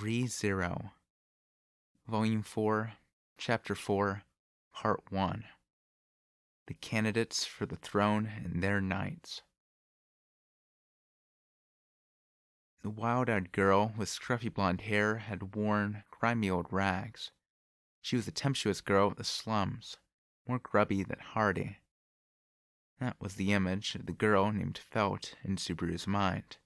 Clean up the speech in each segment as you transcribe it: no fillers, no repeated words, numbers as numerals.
Re-Zero, Volume 4, Chapter 4, Part 1. The Candidates for the Throne and Their Knights. The wild-eyed girl with scruffy blonde hair had worn grimy old rags. She was a tempestuous girl of the slums, more grubby than hardy. That was the image of the girl named Felt in Subaru's mind.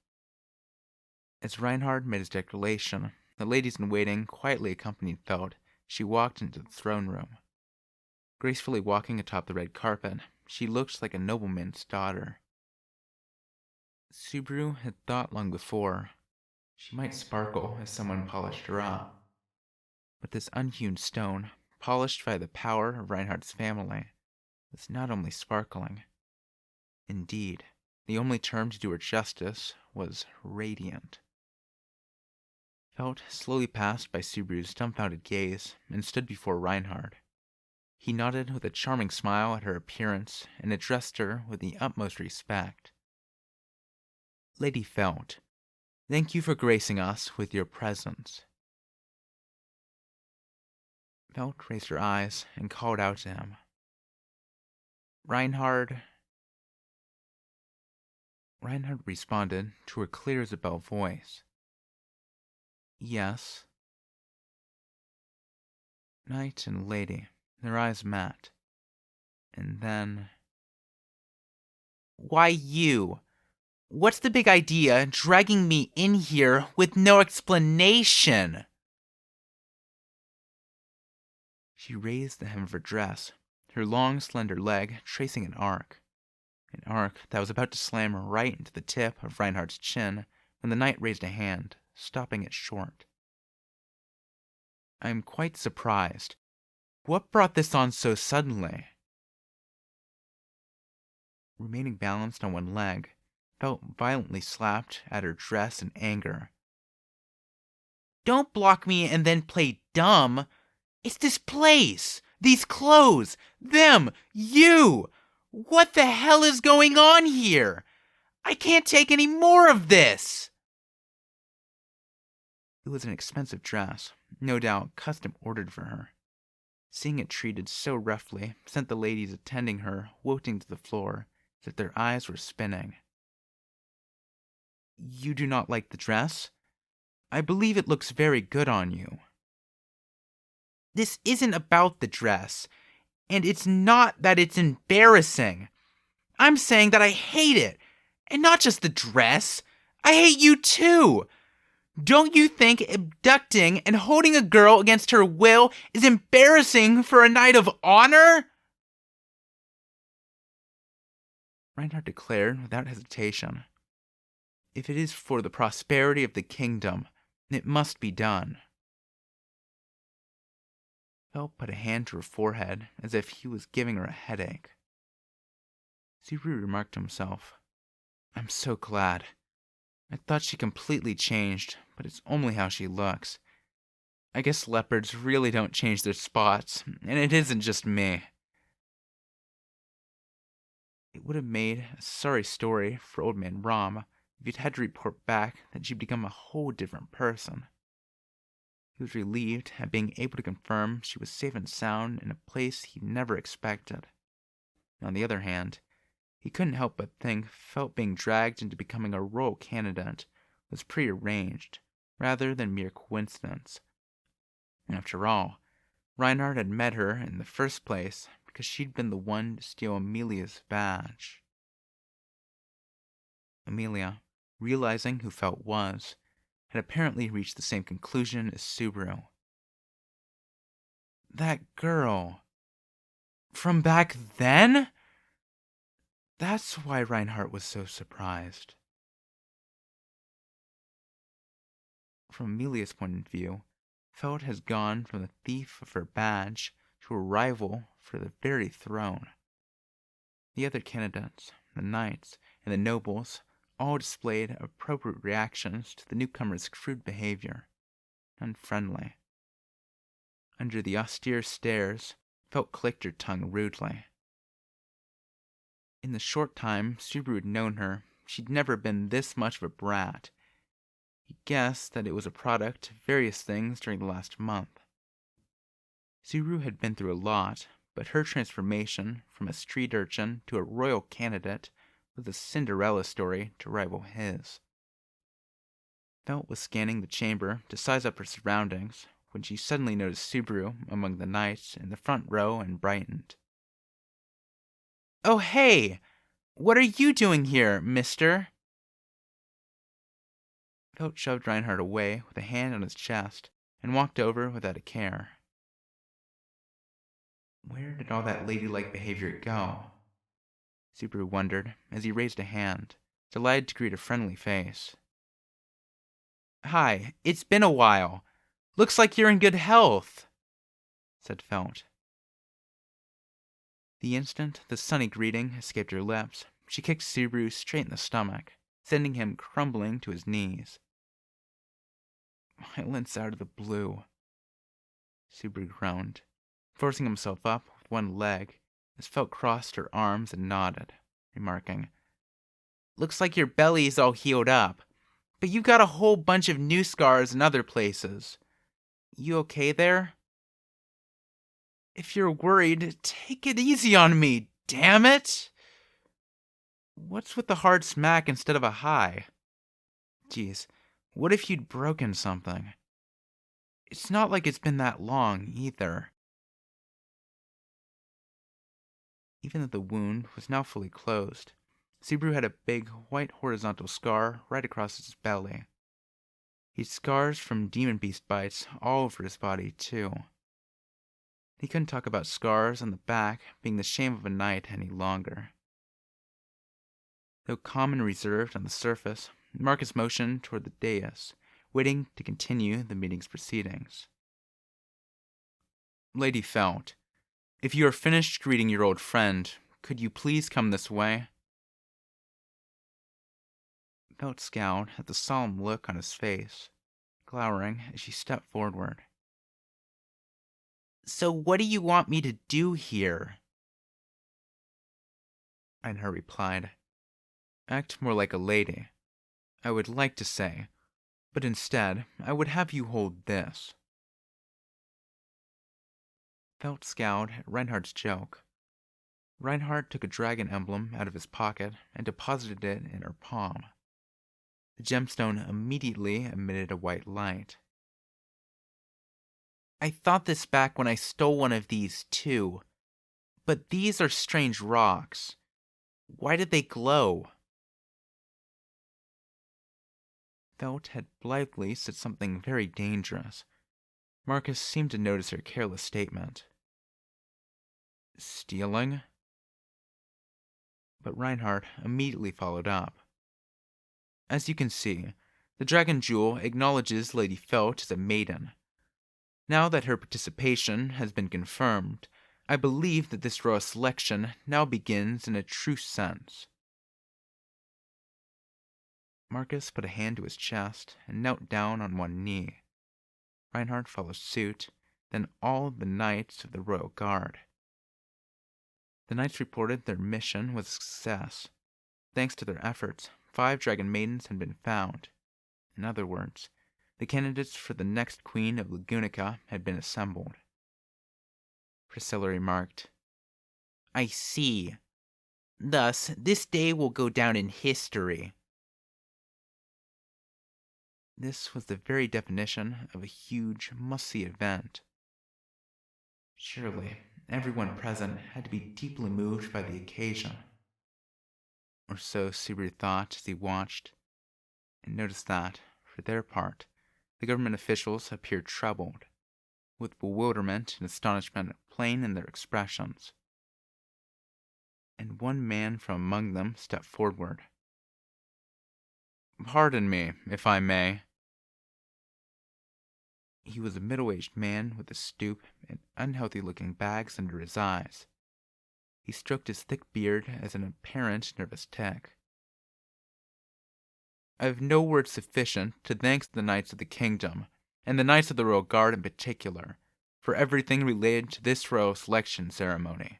As Reinhard made his declaration, the ladies-in-waiting quietly accompanied Felt. She walked into the throne room. Gracefully walking atop the red carpet, she looked like a nobleman's daughter. Subaru had thought long before she might sparkle as someone polished her up. But this unhewn stone, polished by the power of Reinhardt's family, was not only sparkling. Indeed, the only term to do her justice was radiant. Felt slowly passed by Subaru's dumbfounded gaze and stood before Reinhardt. He nodded with a charming smile at her appearance and addressed her with the utmost respect. Lady Felt, thank you for gracing us with your presence. Felt raised her eyes and called out to him. Reinhard responded to her clear as a bell voice. Yes. Knight and lady, their eyes met. And then... Why you? What's the big idea dragging me in here with no explanation? She raised the hem of her dress, her long, slender leg tracing an arc that was about to slam right into the tip of Reinhardt's chin when the knight raised a hand, stopping it short. I am quite surprised. What brought this on so suddenly? Remaining balanced on one leg, Felt violently slapped at her dress in anger. Don't block me and then play dumb. It's this place, these clothes, them, you. What the hell is going on here? I can't take any more of this. It was an expensive dress, no doubt custom ordered for her. Seeing it treated so roughly sent the ladies attending her wilting to the floor, as if their eyes were spinning. You do not like the dress? I believe it looks very good on you. This isn't about the dress, and it's not that it's embarrassing. I'm saying that I hate it, and not just the dress. I hate you too. Don't you think abducting and holding a girl against her will is embarrassing for a knight of honor? Reinhard declared without hesitation. If it is for the prosperity of the kingdom, it must be done. Felt put a hand to her forehead as if he was giving her a headache. Subaru remarked to himself, I'm so glad. I thought she completely changed, but it's only how she looks. I guess leopards really don't change their spots, and it isn't just me. It would have made a sorry story for old man Rom if he'd had to report back that she'd become a whole different person. He was relieved at being able to confirm she was safe and sound in a place he'd never expected. On the other hand, he couldn't help but think Felt being dragged into becoming a royal candidate was prearranged, rather than mere coincidence. After all, Reinhard had met her in the first place because she'd been the one to steal Amelia's badge. Amelia, realizing who Felt was, had apparently reached the same conclusion as Subaru. That girl. From back then? That's why Reinhardt was so surprised. From Amelia's point of view, Felt has gone from the thief of her badge to a rival for the very throne. The other candidates, the knights, and the nobles all displayed appropriate reactions to the newcomer's crude behavior, unfriendly. Under the austere stares, Felt clicked her tongue rudely. In the short time Subaru had known her, she'd never been this much of a brat. He guessed that it was a product of various things during the last month. Subaru had been through a lot, but her transformation from a street urchin to a royal candidate was a Cinderella story to rival his. Felt was scanning the chamber to size up her surroundings when she suddenly noticed Subaru among the knights in the front row and brightened. "Oh, hey! What are you doing here, mister?" Felt shoved Reinhardt away with a hand on his chest and walked over without a care. Where did all that ladylike behavior go? Subaru wondered as he raised a hand, delighted to greet a friendly face. "Hi, it's been a while. Looks like you're in good health," said Felt. The instant the sunny greeting escaped her lips, she kicked Subaru straight in the stomach, sending him crumbling to his knees. Violence out of the blue, Subaru groaned, forcing himself up with one leg as Felt crossed her arms and nodded, remarking, "Looks like your belly's all healed up, but you got a whole bunch of new scars in other places. You okay there?" "If you're worried, take it easy on me, damn it!" "What's with the hard smack instead of a hi? Geez, what if you'd broken something? It's not like it's been that long, either." Even though the wound was now fully closed, Subaru had a big, white horizontal scar right across his belly. He had scars from demon beast bites all over his body, too. He couldn't talk about scars on the back being the shame of a knight any longer. Though calm and reserved on the surface, Marcus motioned toward the dais, waiting to continue the meeting's proceedings. "Lady Felt, if you are finished greeting your old friend, could you please come this way?" Felt scowled at the solemn look on his face, glowering as she stepped forward. "So what do you want me to do here?" Reinhardt replied, "Act more like a lady, I would like to say, but instead I would have you hold this." Felt scowled at Reinhardt's joke. Reinhardt took a dragon emblem out of his pocket and deposited it in her palm. The gemstone immediately emitted a white light. "I thought this back when I stole one of these, too. But these are strange rocks. Why did they glow?" Felt had blithely said something very dangerous. Marcus seemed to notice her careless statement. "Stealing?" But Reinhardt immediately followed up. "As you can see, the dragon jewel acknowledges Lady Felt as a maiden. Now that her participation has been confirmed, I believe that this royal selection now begins in a true sense." Marcus put a hand to his chest and knelt down on one knee. Reinhardt followed suit, then all the knights of the royal guard. The knights reported their mission was a success. Thanks to their efforts, 5 dragon maidens had been found. In other words, the candidates for the next queen of Lagunica had been assembled. Priscilla remarked, "I see. Thus, this day will go down in history." This was the very definition of a huge, must-see event. Surely, everyone present had to be deeply moved by the occasion. Or so Subaru thought as he watched, and noticed that, for their part, the government officials appeared troubled, with bewilderment and astonishment plain in their expressions. And one man from among them stepped forward. "Pardon me, if I may." He was a middle-aged man with a stoop and unhealthy-looking bags under his eyes. He stroked his thick beard as an apparent nervous tick. "I have no words sufficient to thank the knights of the kingdom, and the knights of the royal guard in particular, for everything related to this royal selection ceremony.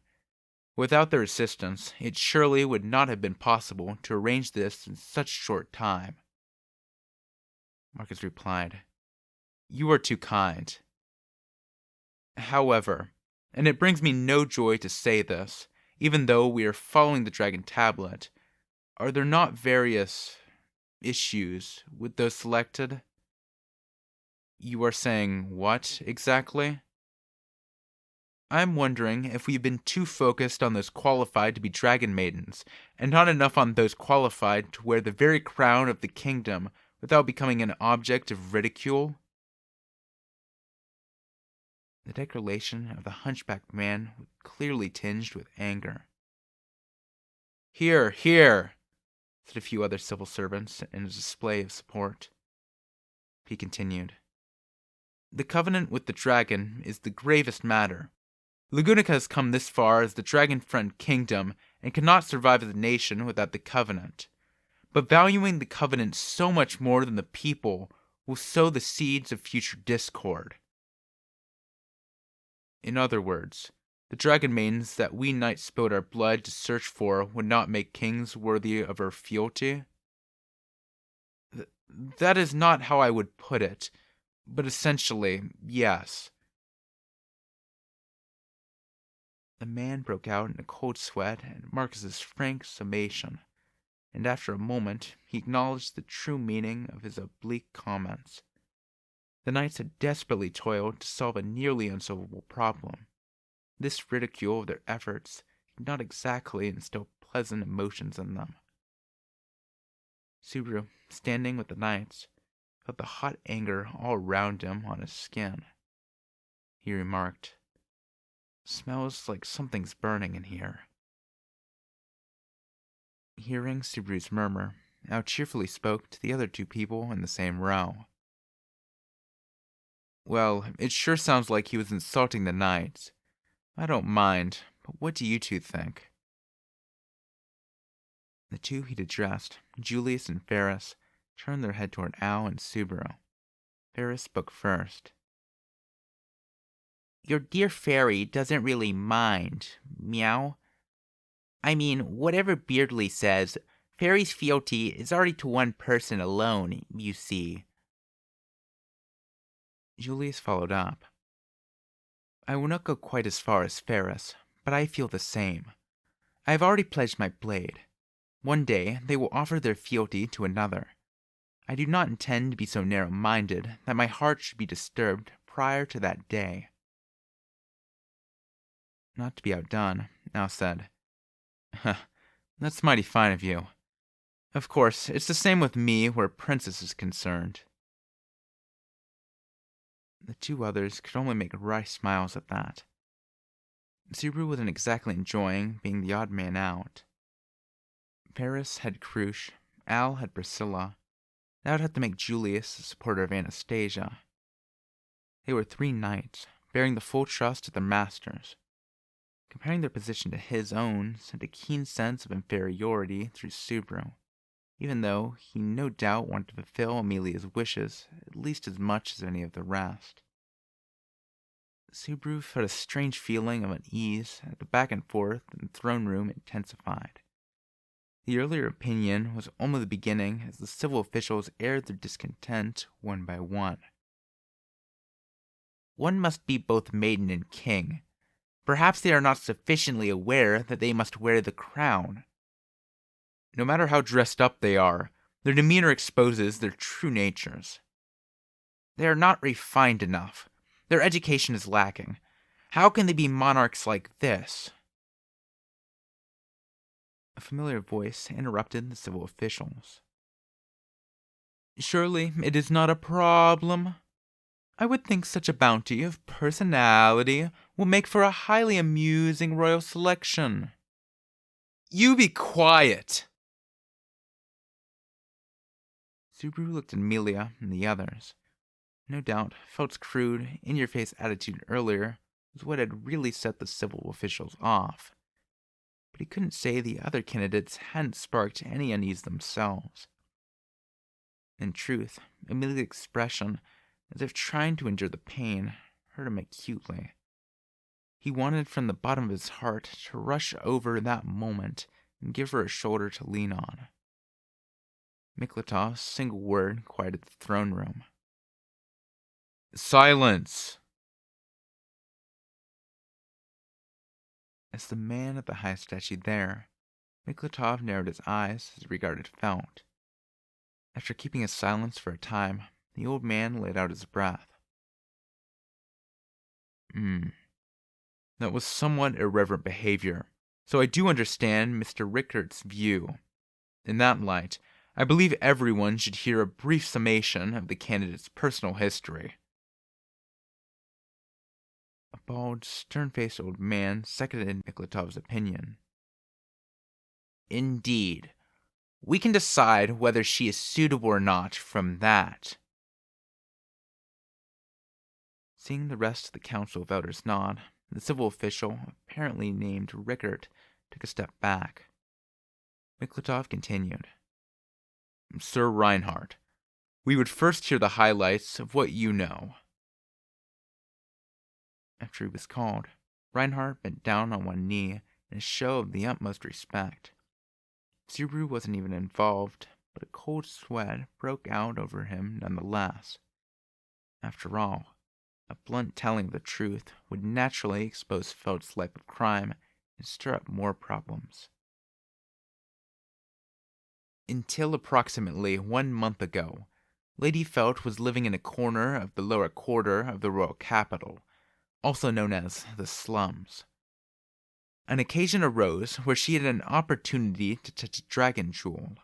Without their assistance, it surely would not have been possible to arrange this in such short time." Marcus replied. You are too kind. However, and it brings me no joy to say this, even though we are following the dragon tablet, are there not various issues with those selected? You are saying what, exactly? I'm wondering if we've been too focused on those qualified to be dragon maidens, and not enough on those qualified to wear the very crown of the kingdom without becoming an object of ridicule. The decoration of the hunchbacked man was clearly tinged with anger. Here, here, said a few other civil servants in a display of support. He continued. The covenant with the dragon is the gravest matter. Lagunica has come this far as the dragon-friend kingdom and cannot survive as a nation without the covenant. But valuing the covenant so much more than the people will sow the seeds of future discord. In other words, the dragon maidens that we knights spilled our blood to search for would not make kings worthy of our fealty? That is not how I would put it, but essentially, yes. The man broke out in a cold sweat at Marcus's frank summation, and after a moment he acknowledged the true meaning of his oblique comments. The knights had desperately toiled to solve a nearly unsolvable problem. This ridicule of their efforts did not exactly instill pleasant emotions in them. Subaru, standing with the knights, felt the hot anger all round him on his skin. He remarked, Smells like something's burning in here. Hearing Subaru's murmur, Al cheerfully spoke to the other two people in the same row. Well, it sure sounds like he was insulting the knights. I don't mind, but what do you two think? The two he'd addressed, Julius and Ferris, turned their head toward Al and Subaru. Ferris spoke first. Your dear fairy doesn't really mind, meow. I mean, whatever Beardley says, fairy's fealty is already to one person alone, you see. Julius followed up. I will not go quite as far as Ferris, but I feel the same. I have already pledged my blade. One day they will offer their fealty to another. I do not intend to be so narrow-minded that my heart should be disturbed prior to that day. Not to be outdone, Al said, That's mighty fine of you. Of course, it's the same with me where Princess is concerned. The two others could only make wry smiles at that. Subaru wasn't exactly enjoying being the odd man out. Ferris had Crush, Al had Priscilla. Now I'd have to make Julius a supporter of Anastasia. They were 3 knights, bearing the full trust of their masters. Comparing their position to his own sent a keen sense of inferiority through Subaru, even though he no doubt wanted to fulfill Amelia's wishes at least as much as any of the rest. Subaru felt a strange feeling of unease as the back and forth in the throne room intensified. The earlier opinion was only the beginning as the civil officials aired their discontent one by one. One must be both maiden and king. Perhaps they are not sufficiently aware that they must wear the crown. No matter how dressed up they are, their demeanor exposes their true natures. They are not refined enough. Their education is lacking. How can they be monarchs like this? A familiar voice interrupted the civil officials. Surely it is not a problem. I would think such a bounty of personality will make for a highly amusing royal selection. You be quiet! Subaru looked at Amelia and the others. No doubt, Felt's crude, in-your-face attitude earlier was what had really set the civil officials off. But he couldn't say the other candidates hadn't sparked any unease themselves. In truth, Amelia's expression, as if trying to endure the pain, hurt him acutely. He wanted from the bottom of his heart to rush over that moment and give her a shoulder to lean on. Miklatov's single word quieted the throne room. Silence! As the man at the high statue there, Miklatov narrowed his eyes as regarded Felt. After keeping his silence for a time, the old man let out his breath. That was somewhat irreverent behavior, so I do understand Mr. Rickert's view. In that light, I believe everyone should hear a brief summation of the candidate's personal history. A bald, stern-faced old man seconded Miklatov's opinion. Indeed. We can decide whether she is suitable or not from that. Seeing the rest of the Council of Elders nod, the civil official, apparently named Rickert, took a step back. Miklatov continued. Sir Reinhardt, we would first hear the highlights of what you know. After he was called, Reinhardt bent down on one knee in a show of the utmost respect. Subaru wasn't even involved, but a cold sweat broke out over him nonetheless. After all, a blunt telling of the truth would naturally expose Felt's life of crime and stir up more problems. Until approximately 1 month ago, Lady Felt was living in a corner of the lower quarter of the royal capital, also known as the slums. An occasion arose where she had an opportunity to touch a dragon jewel.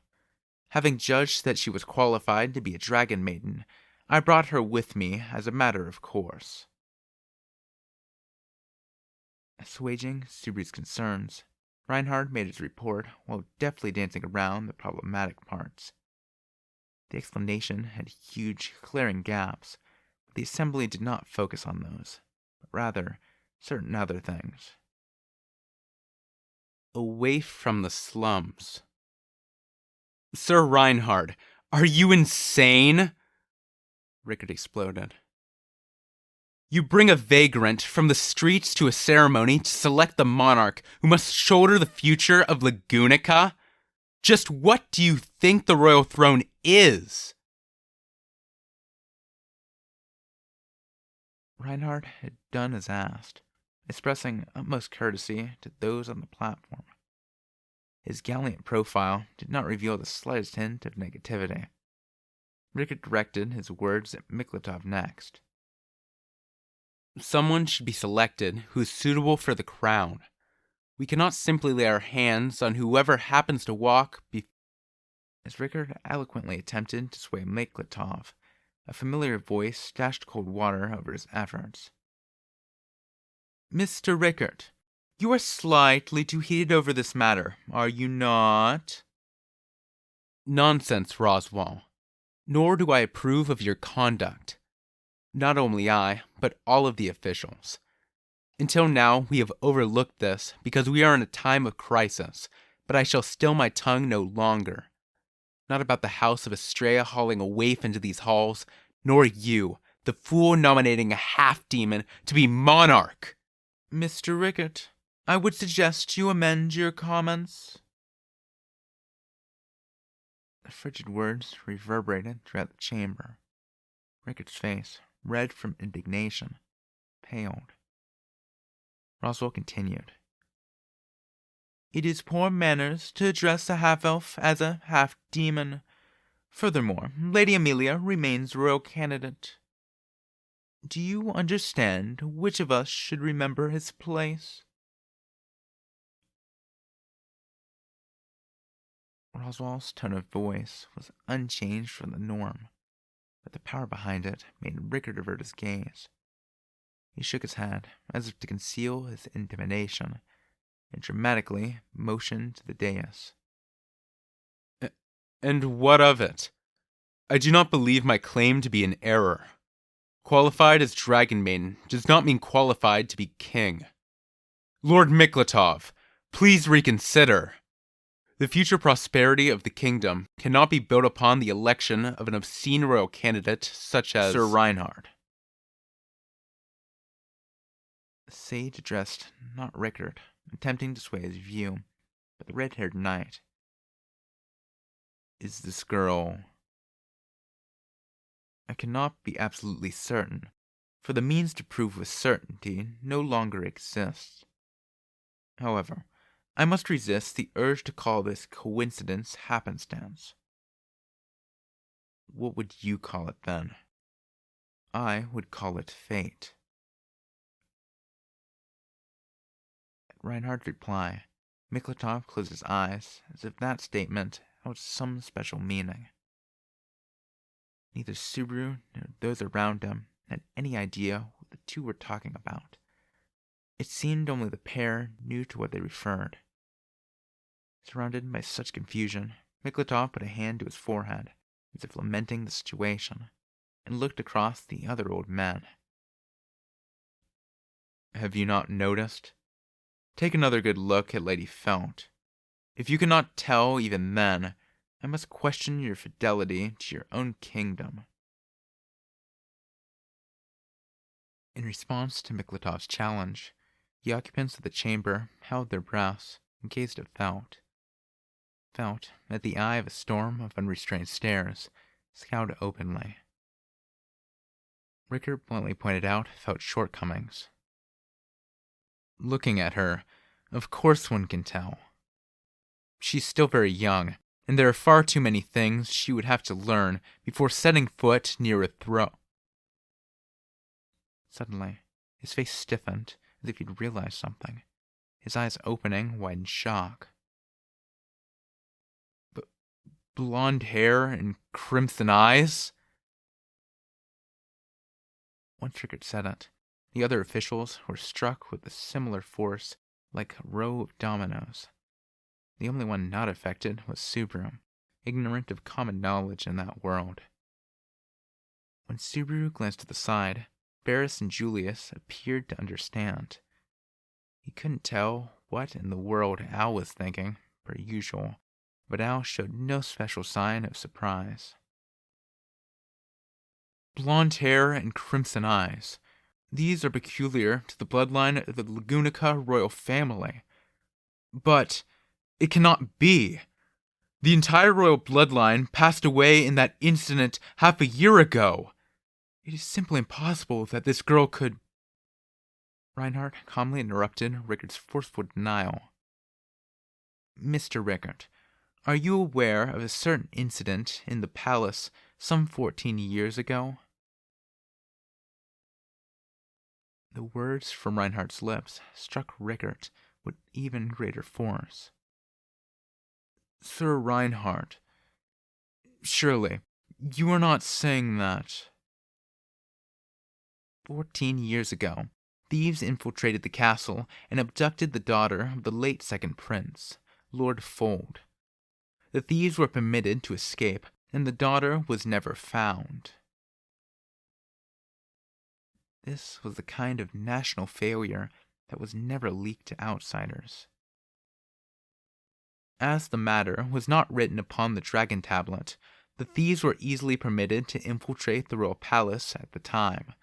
Having judged that she was qualified to be a dragon maiden, I brought her with me as a matter of course. Assuaging Subaru's concerns, Reinhardt made his report while deftly dancing around the problematic parts. The explanation had huge, glaring gaps, but the assembly did not focus on those, but rather certain other things. Away from the slums. Sir Reinhardt, are you insane? Rickert exploded. You bring a vagrant from the streets to a ceremony to select the monarch who must shoulder the future of Lagunica? Just what do you think the royal throne is? Reinhardt had done as asked, expressing utmost courtesy to those on the platform. His gallant profile did not reveal the slightest hint of negativity. Rickert directed his words at Miklatov next. Someone should be selected who is suitable for the crown. We cannot simply lay our hands on whoever happens to walk As Rickert eloquently attempted to sway Miklatov, a familiar voice dashed cold water over his efforts. Mr. Rickert, you are slightly too heated over this matter, are you not? Nonsense, Roswell. Nor do I approve of your conduct. Not only I, but all of the officials. Until now, we have overlooked this because we are in a time of crisis, but I shall still my tongue no longer. Not about the house of Estrella hauling a waif into these halls, nor you, the fool nominating a half-demon to be monarch. Mr. Rickert, I would suggest you amend your comments. The frigid words reverberated throughout the chamber. Rickert's face, red from indignation, paled. Roswell continued. It is poor manners to address a half-elf as a half-demon. Furthermore, Lady Amelia remains royal candidate. Do you understand which of us should remember his place? Roswell's tone of voice was unchanged from the norm, but the power behind it made Rickert avert his gaze. He shook his head, as if to conceal his intimidation, and dramatically motioned to the dais. And what of it? I do not believe my claim to be an error. Qualified as Dragon Maiden does not mean qualified to be king. Lord Miklatov, please reconsider. The future prosperity of the kingdom cannot be built upon the election of an obscene royal candidate such as Sir Reinhardt. The sage addressed not Rickert, attempting to sway his view, but the red-haired knight. Is this girl... I cannot be absolutely certain, for the means to prove with certainty no longer exists. However, I must resist the urge to call this coincidence happenstance. What would you call it then? I would call it fate. At Reinhardt's reply, Miklatov closed his eyes as if that statement held some special meaning. Neither Subaru nor those around him had any idea what the two were talking about. It seemed only the pair knew to what they referred. Surrounded by such confusion, Miklatov put a hand to his forehead, as if lamenting the situation, and looked across the other old men. Have you not noticed? Take another good look at Lady Felt. If you cannot tell even then, I must question your fidelity to your own kingdom. In response to Miklatov's challenge, the occupants of the chamber held their breaths and gazed at Felt. Felt, at the eye of a storm of unrestrained stares, scowled openly. Rickert bluntly pointed out Felt's shortcomings. Looking at her, of course one can tell. She's still very young, and there are far too many things she would have to learn before setting foot near a throne. Suddenly, his face stiffened as if he'd realized something, his eyes opening wide in shock. Blonde hair and crimson eyes? Once Rickert said it, the other officials were struck with a similar force like a row of dominoes. The only one not affected was Subaru, ignorant of common knowledge in that world. When Subaru glanced to the side, Barris and Julius appeared to understand. He couldn't tell what in the world Al was thinking, per usual, but Al showed no special sign of surprise. Blonde hair and crimson eyes. These are peculiar to the bloodline of the Lagunica royal family. But it cannot be. The entire royal bloodline passed away in that incident half a year ago. It is simply impossible that this girl could... Reinhardt calmly interrupted Rickert's forceful denial. Mr. Rickert, are you aware of a certain incident in the palace some 14 years ago? The words from Reinhardt's lips struck Rickert with even greater force. Sir Reinhardt, surely you are not saying that... 14 years ago, thieves infiltrated the castle and abducted the daughter of the late second prince, Lord Fold. The thieves were permitted to escape, and the daughter was never found. This was the kind of national failure that was never leaked to outsiders. As the matter was not written upon the dragon tablet, the thieves were easily permitted to infiltrate the royal palace at the time.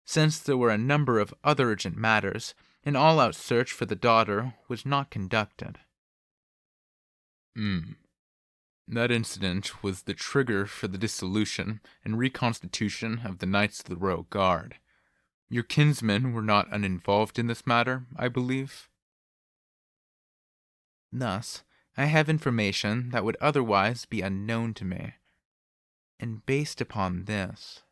Since there were a number of other urgent matters, an all-out search for the daughter was not conducted. That incident was the trigger for the dissolution and reconstitution of the Knights of the Royal Guard. Your kinsmen were not uninvolved in this matter, I believe? Thus, I have information that would otherwise be unknown to me. And based upon this...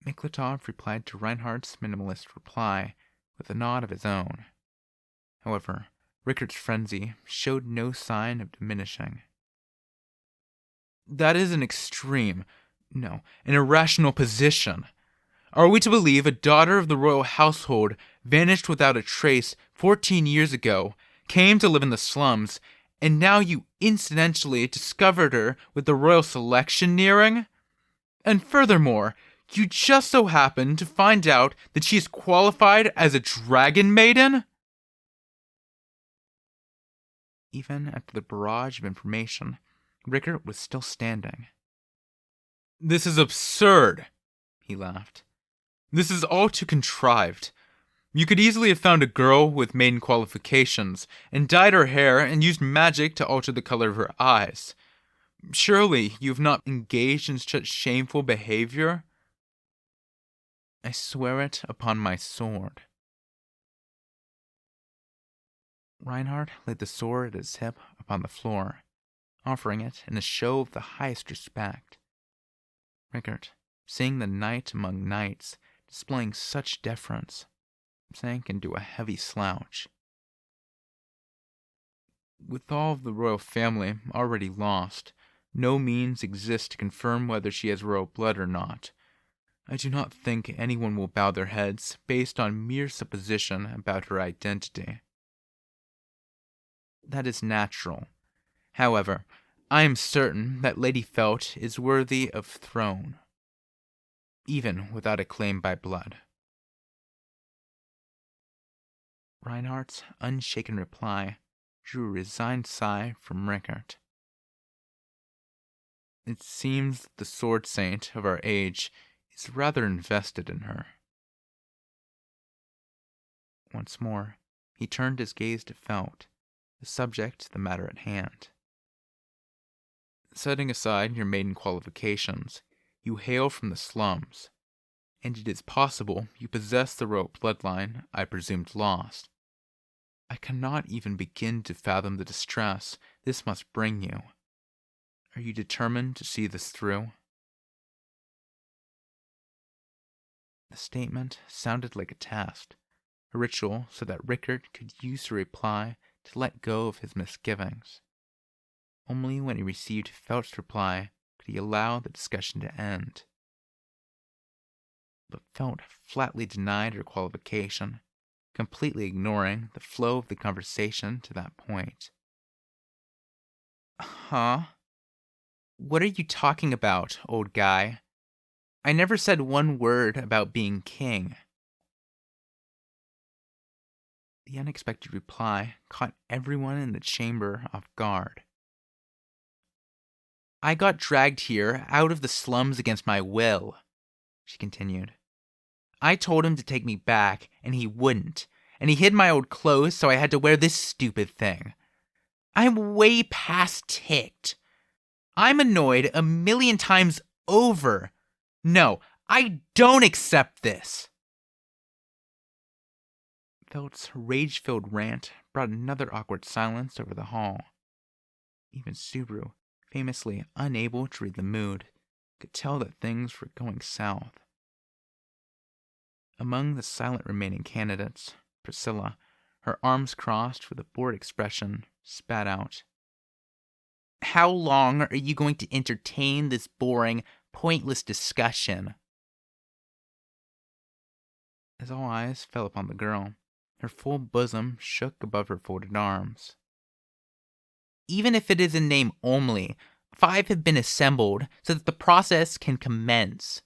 Miklatov replied to Reinhardt's minimalist reply with a nod of his own. However, Rickert's frenzy showed no sign of diminishing. That is an extreme, no, an irrational position. Are we to believe a daughter of the royal household vanished without a trace 14 years ago, came to live in the slums, and now you incidentally discovered her with the royal selection nearing? And furthermore, you just so happen to find out that she is qualified as a dragon maiden? Even after the barrage of information, Rickert was still standing. This is absurd, he laughed. This is all too contrived. You could easily have found a girl with maiden qualifications, and dyed her hair and used magic to alter the color of her eyes. Surely you have not engaged in such shameful behavior? I swear it upon my sword. Reinhardt laid the sword at his hip upon the floor, offering it in a show of the highest respect. Rickert, seeing the knight among knights displaying such deference, sank into a heavy slouch. With all of the royal family already lost, no means exist to confirm whether she has royal blood or not. I do not think anyone will bow their heads based on mere supposition about her identity. That is natural. However, I am certain that Lady Felt is worthy of throne, even without a claim by blood. Reinhardt's unshaken reply drew a resigned sigh from Rickert. It seems that the sword saint of our age is rather invested in her. Once more, he turned his gaze to Felt, the subject of the matter at hand. Setting aside your maiden qualifications, you hail from the slums, and it is possible you possess the royal bloodline I presumed lost. I cannot even begin to fathom the distress this must bring you. Are you determined to see this through? The statement sounded like a test, a ritual so that Rickert could use her reply to let go of his misgivings. Only when he received Felt's reply could he allow the discussion to end. But Felt flatly denied her qualification, completely ignoring the flow of the conversation to that point. Huh? What are you talking about, old guy? I never said one word about being king. The unexpected reply caught everyone in the chamber off guard. I got dragged here out of the slums against my will, she continued. I told him to take me back, and he wouldn't, and he hid my old clothes, so I had to wear this stupid thing. I'm way past ticked. I'm annoyed 1,000,000 times over. No, I don't accept this. Felt's rage-filled rant brought another awkward silence over the hall. Even Subaru, famously unable to read the mood, could tell that things were going south. Among the silent remaining candidates, Priscilla, her arms crossed with a bored expression, spat out. How long are you going to entertain this boring, pointless discussion? As all eyes fell upon the girl, her full bosom shook above her folded arms. Even if it is in name only, 5 have been assembled so that the process can commence.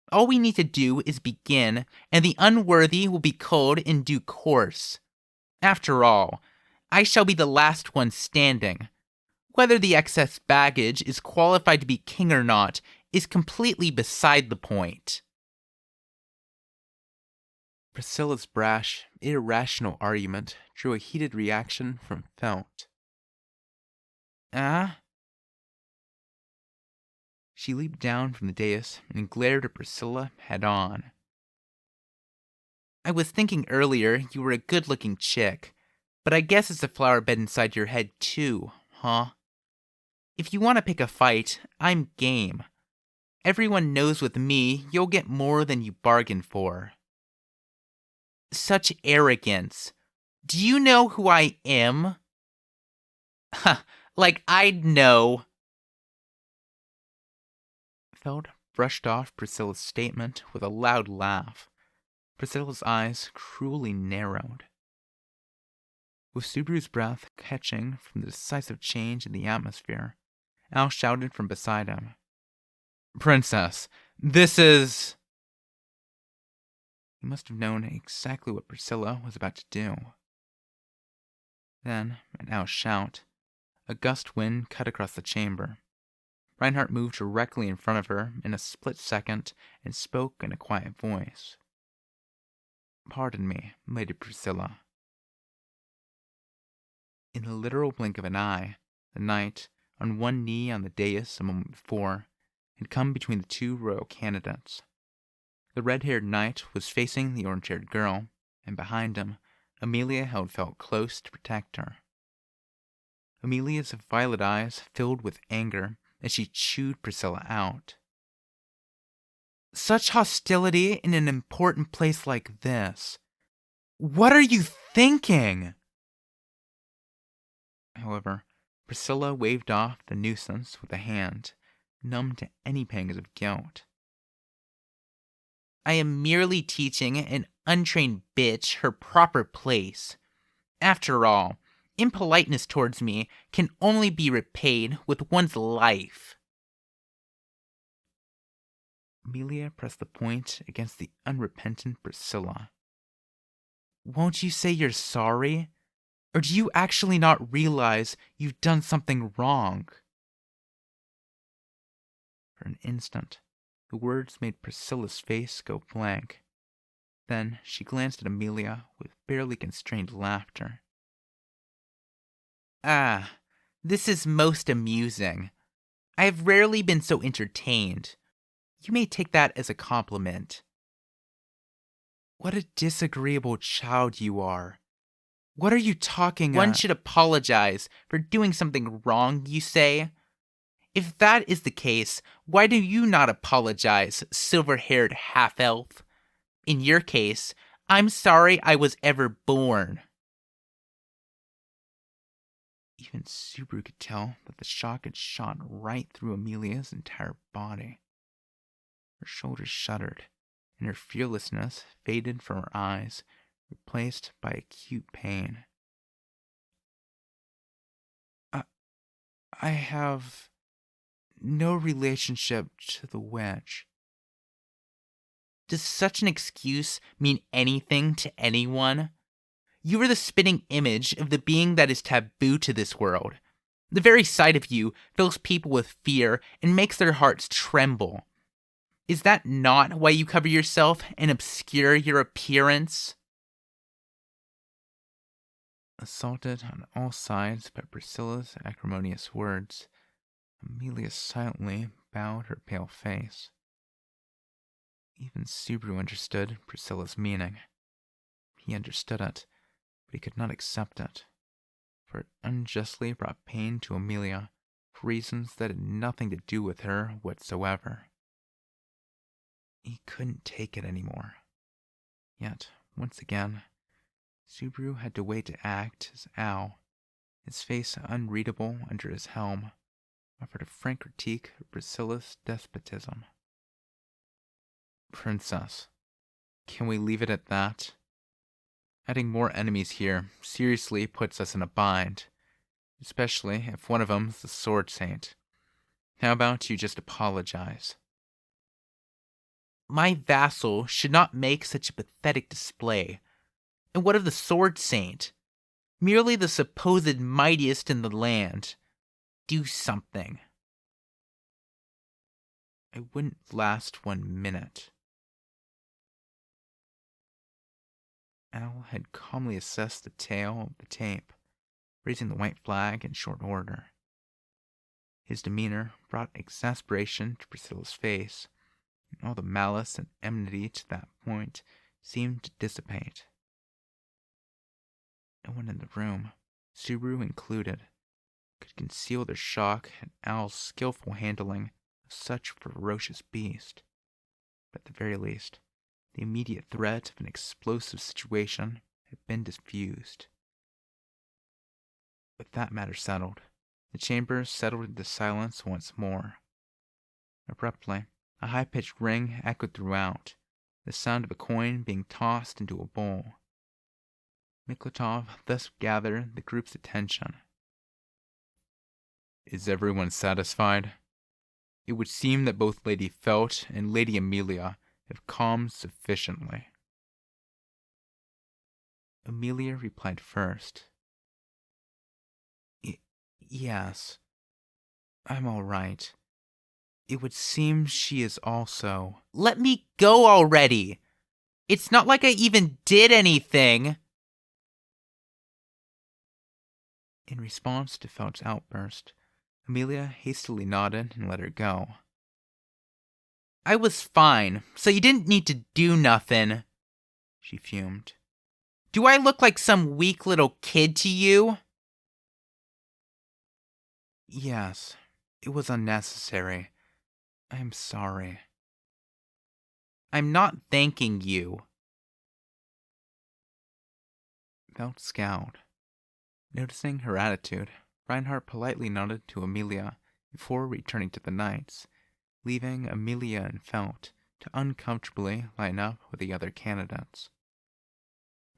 All we need to do is begin, and the unworthy will be culled in due course. After all, I shall be the last one standing. Whether the excess baggage is qualified to be king or not is completely beside the point. Priscilla's brash, irrational argument drew a heated reaction from Felt. Ah? She leaped down from the dais and glared at Priscilla head-on. I was thinking earlier you were a good-looking chick, but I guess it's a flower bed inside your head too, huh? If you want to pick a fight, I'm game. Everyone knows with me you'll get more than you bargained for. Such arrogance. Do you know who I am? Ha, like I'd know. Feld brushed off Priscilla's statement with a loud laugh. Priscilla's eyes cruelly narrowed. With Subaru's breath catching from the decisive change in the atmosphere, Al shouted from beside him. Princess, this is... He must have known exactly what Priscilla was about to do. Then, at Al's shout, a gust wind cut across the chamber. Reinhardt moved directly in front of her in a split second and spoke in a quiet voice. Pardon me, Lady Priscilla. In the literal blink of an eye, the knight, on one knee on the dais a moment before, had come between the two royal candidates. The red-haired knight was facing the orange-haired girl, and behind him, Amelia held Felt close to protect her. Amelia's violet eyes filled with anger as she chewed Priscilla out. Such hostility in an important place like this. What are you thinking? However, Priscilla waved off the nuisance with a hand, numb to any pangs of guilt. I am merely teaching an untrained bitch her proper place. After all, impoliteness towards me can only be repaid with one's life. Amelia pressed the point against the unrepentant Priscilla. Won't you say you're sorry? Or do you actually not realize you've done something wrong? For an instant, the words made Priscilla's face go blank. Then she glanced at Amelia with barely constrained laughter. Ah, this is most amusing. I have rarely been so entertained. You may take that as a compliment. What a disagreeable child you are. What are you talking about? One should apologize for doing something wrong, you say? If that is the case, why do you not apologize, silver-haired half-elf? In your case, I'm sorry I was ever born. Even Subaru could tell that the shock had shot right through Amelia's entire body. Her shoulders shuddered, and her fearlessness faded from her eyes, replaced by acute pain. I have no relationship to the witch. Does such an excuse mean anything to anyone? You are the spitting image of the being that is taboo to this world. The very sight of you fills people with fear and makes their hearts tremble. Is that not why you cover yourself and obscure your appearance? Assaulted on all sides by Priscilla's acrimonious words, Amelia silently bowed her pale face. Even Subaru understood Priscilla's meaning. He understood it, but he could not accept it, for it unjustly brought pain to Amelia for reasons that had nothing to do with her whatsoever. He couldn't take it anymore. Yet, once again, Subaru had to wait to act as Al, his face unreadable under his helm, offered a frank critique of Priscilla's despotism. Princess, can we leave it at that? Adding more enemies here seriously puts us in a bind, especially if one of them's the Sword Saint. How about you just apologize? My vassal should not make such a pathetic display. And what of the Sword Saint? Merely the supposed mightiest in the land. Do something. I wouldn't last 1 minute. Al had calmly assessed the tale of the tape, raising the white flag in short order. His demeanor brought exasperation to Priscilla's face, and all the malice and enmity to that point seemed to dissipate. No one in the room, Subaru included, could conceal their shock at Al's skillful handling of such a ferocious beast. But at the very least, the immediate threat of an explosive situation had been diffused. With that matter settled, the chamber settled into silence once more. Abruptly, a high-pitched ring echoed throughout, the sound of a coin being tossed into a bowl. Miklatov thus gathered the group's attention. Is everyone satisfied? It would seem that both Lady Felt and Lady Amelia have calmed sufficiently. Amelia replied first. Yes, I'm all right. It would seem she is also. Let me go already! It's not like I even did anything. In response to Felt's outburst, Amelia hastily nodded and let her go. I was fine, so you didn't need to do nothing, she fumed. Do I look like some weak little kid to you? Yes, it was unnecessary. I'm sorry. I'm not thanking you. Felt scowled. Noticing her attitude, Reinhardt politely nodded to Amelia before returning to the knights, leaving Amelia and Felt to uncomfortably line up with the other candidates.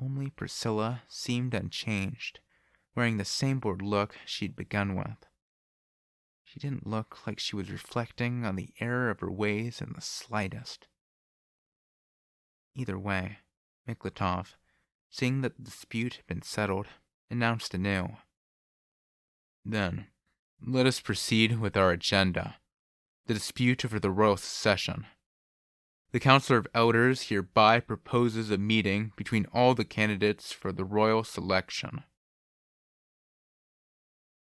Only Priscilla seemed unchanged, wearing the same bored look she'd begun with. She didn't look like she was reflecting on the error of her ways in the slightest. Either way, Miklatov, seeing that the dispute had been settled, announced anew. Then, let us proceed with our agenda. The dispute over the royal succession. The Council of Elders hereby proposes a meeting between all the candidates for the royal selection.